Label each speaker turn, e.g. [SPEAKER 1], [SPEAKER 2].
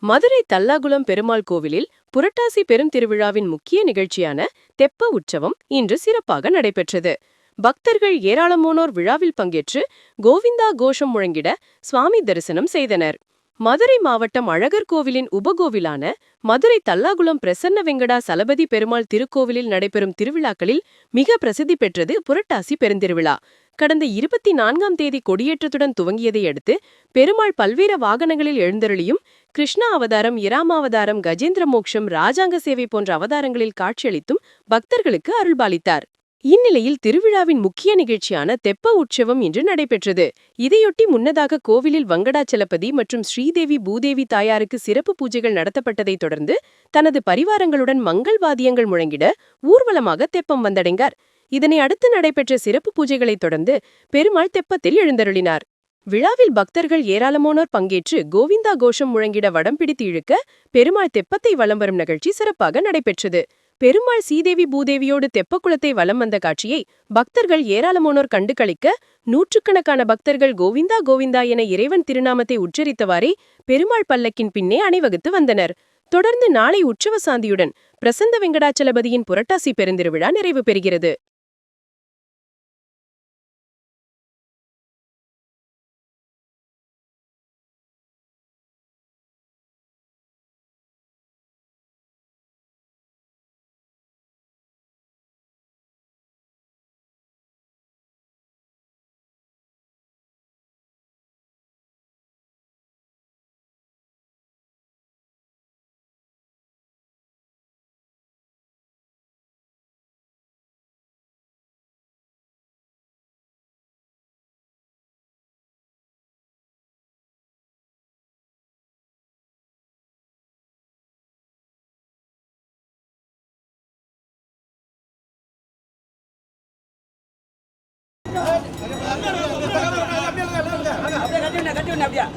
[SPEAKER 1] மதுரை தல்லாகுளம் பெருமாள் கோவிலில் புரட்டாசி பெருந்திருவிழாவின் முக்கிய நிகழ்ச்சியான தெப்ப உற்சவம் இன்று சிறப்பாக நடைபெற்றது. பக்தர்கள் ஏராளமானோர் விழாவில் பங்கேற்று கோவிந்தா கோஷம் முழங்கிட சுவாமி தரிசனம் செய்தனர். மதுரை மாவட்டம் அழகர் கோவிலின் உபகோவிலான மதுரை தல்லாகுளம் பிரசன்ன வெங்கடா சலபதி பெருமாள் திருக்கோவிலில் நடைபெறும் திருவிழாக்களில் மிக பிரசித்தி பெற்றது புரட்டாசி பெருந்திருவிழா. கடந்த 24ஆம் தேதி கொடியேற்றத்துடன் துவங்கியதை அடுத்து பெருமாள் பல்வேறு வாகனங்களில் எழுந்தருளியும் கிருஷ்ணா அவதாரம், இராமாவதாரம், கஜேந்திர மோக்ஷம், ராஜாங்க சேவை போன்ற அவதாரங்களில் காட்சியளித்தும் பக்தர்களுக்கு அருள்பாலித்தார். இந்நிலையில் திருவிழாவின் முக்கிய நிகழ்ச்சியான தெப்ப உற்சவம் இன்று நடைபெற்றது. இதையொட்டி முன்னதாக கோவிலில் வங்கடாச்சலபதி மற்றும் ஸ்ரீதேவி பூதேவி தாயாருக்கு சிறப்பு பூஜைகள் நடத்தப்பட்டதைத் தொடர்ந்து தனது பரிவாரங்களுடன் மங்கள் வாத்தியங்கள் முழங்கிட ஊர்வலமாக தெப்பம் வந்தடைந்தார். இதனை அடுத்து நடைபெற்ற சிறப்பு பூஜைகளைத் தொடர்ந்து பெருமாள் தெப்பத்தில் எழுந்தருளினார். விழாவில் பக்தர்கள் ஏராளமானோர் பங்கேற்று கோவிந்தா கோஷம் முழங்கிட வடம் பிடித்து இழுக்க பெருமாள் தெப்பத்தை வலம் வரும் நிகழ்ச்சி சிறப்பாக நடைபெற்றது. பெருமாள் சீதேவி பூதேவியோடு தெப்பக்குளத்தை வலம் வந்த காட்சியை பக்தர்கள் ஏராளமானோர் கண்டு களிக்க நூற்றுக்கணக்கான பக்தர்கள் கோவிந்தா கோவிந்தா என இறைவன் திருநாமத்தை உச்சரித்தவாறே பெருமாள் பல்லக்கின் பின்னே அணிவகுத்து வந்தனர். தொடர்ந்து நாளை உற்சவ சாந்தியுடன் பிரசன்ன வெங்கடாச்சலபதியின் புரட்டாசி பெருந்திருவிழா நிறைவு பெறுகிறது.
[SPEAKER 2] அப்படியே